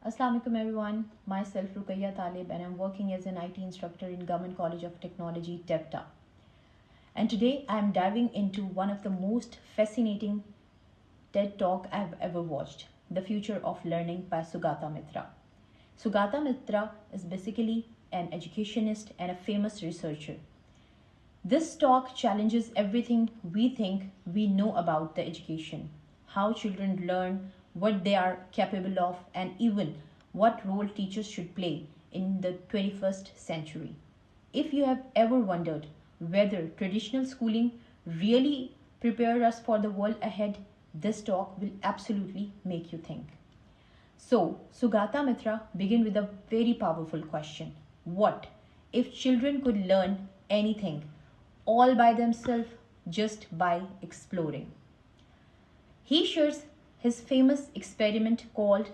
Assalamu alaikum everyone. Myself Ruqayya Talib and I'm working as an IT instructor in Government College of Technology, TEFTA. And today I'm diving into one of the most fascinating TED Talk I've ever watched, The Future of Learning by Sugata Mitra. Sugata Mitra is basically an educationist and a famous researcher. This talk challenges everything we think we know about the education, how children learn, what they are capable of, and even what role teachers should play in the 21st century. If you have ever wondered whether traditional schooling really prepared us for the world ahead, this talk will absolutely make you think. So, Sugata Mitra began with a very powerful question. What if children could learn anything all by themselves just by exploring? He shares his famous experiment called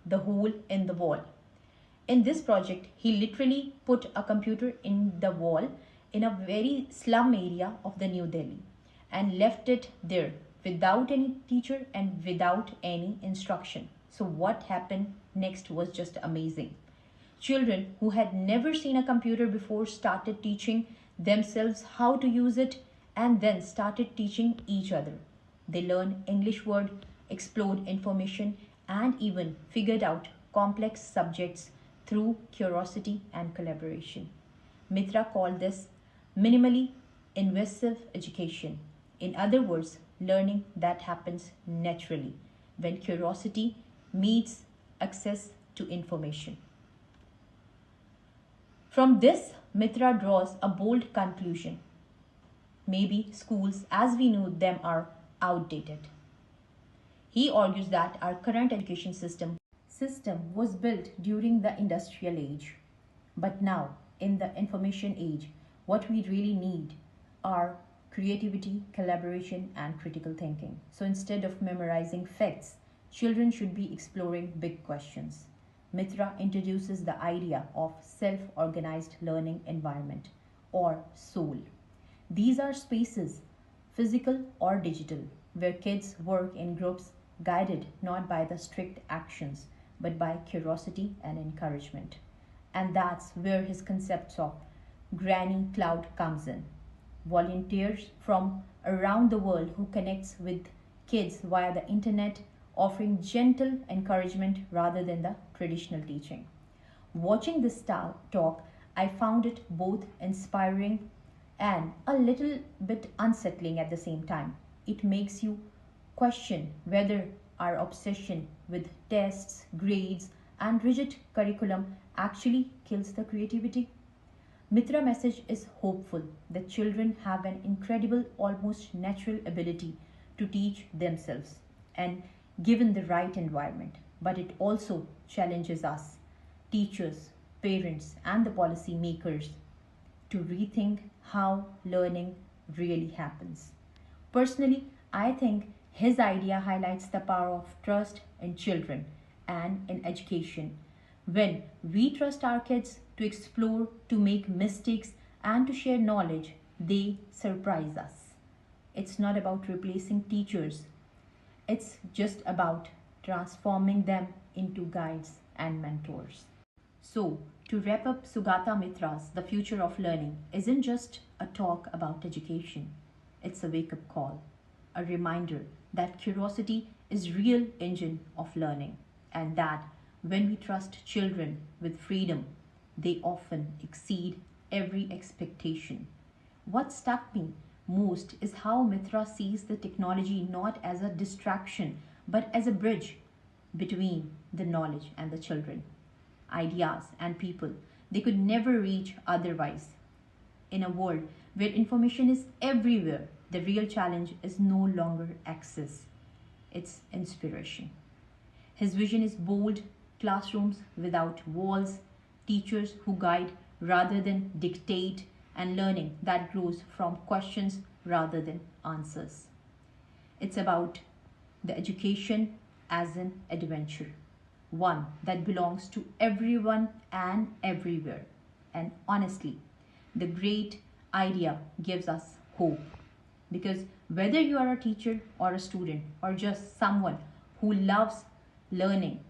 the hole in the wall. In this project, he literally put a computer in the wall in a very slum area of the New Delhi and left it there without any teacher and without any instruction. So what happened next was just amazing. Children who had never seen a computer before started teaching themselves how to use it and then started teaching each other. They learned English word, explored information, and even figured out complex subjects through curiosity and collaboration. Mitra called this minimally invasive education. In other words, learning that happens naturally when curiosity meets access to information. From this, Mitra draws a bold conclusion. Maybe schools as we know them are outdated. He argues that our current education system was built during the industrial age. But now, in the information age, what we really need are creativity, collaboration, and critical thinking. So instead of memorizing facts, children should be exploring big questions. Mitra introduces the idea of self-organized learning environment or SOUL. These are spaces, physical or digital, where kids work in groups guided not by the strict actions but by curiosity and encouragement. And that's where his concepts of Granny Cloud comes in. Volunteers from around the world who connects with kids via the internet, offering gentle encouragement rather than the traditional teaching. Watching this talk, I found it both inspiring and a little bit unsettling at the same time. It makes you question whether our obsession with tests, grades, and rigid curriculum actually kills the creativity. Mitra message is hopeful that children have an incredible, almost natural ability to teach themselves and given the right environment. But it also challenges us, teachers, parents, and the policy makers to rethink how learning really happens. Personally, I think his idea highlights the power of trust in children and in education. When we trust our kids to explore, to make mistakes, and to share knowledge, they surprise us. It's not about replacing teachers, it's just about transforming them into guides and mentors. So, to wrap up, Sugata Mitra's The Future of Learning isn't just a talk about education. It's a wake-up call, a reminder that curiosity is real engine of learning and that when we trust children with freedom, they often exceed every expectation. What struck me most is how Mitra sees the technology not as a distraction but as a bridge between the knowledge and the children, ideas and people they could never reach otherwise. In a world where information is everywhere, the real challenge is no longer access, it's inspiration. His vision is bold, classrooms without walls, teachers who guide rather than dictate, and learning that grows from questions rather than answers. It's about the education as an adventure, one that belongs to everyone and everywhere. And honestly, the great idea gives us hope because whether you are a teacher or a student or just someone who loves learning,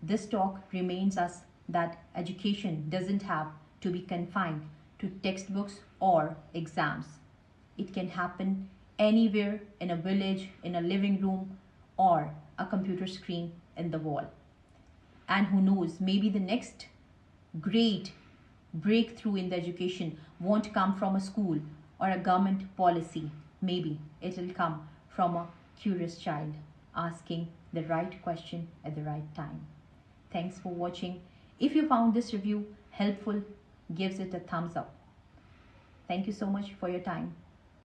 This talk reminds us that education doesn't have to be confined to textbooks or exams. It can happen anywhere, in a village, in a living room, or a computer screen in the wall. And who knows, maybe the next great breakthrough in the education won't come from a school or a government policy. Maybe it'll come from a curious child asking the right question at the right time. Thanks for watching. If you found this review helpful, give it a thumbs up. Thank you so much for your time.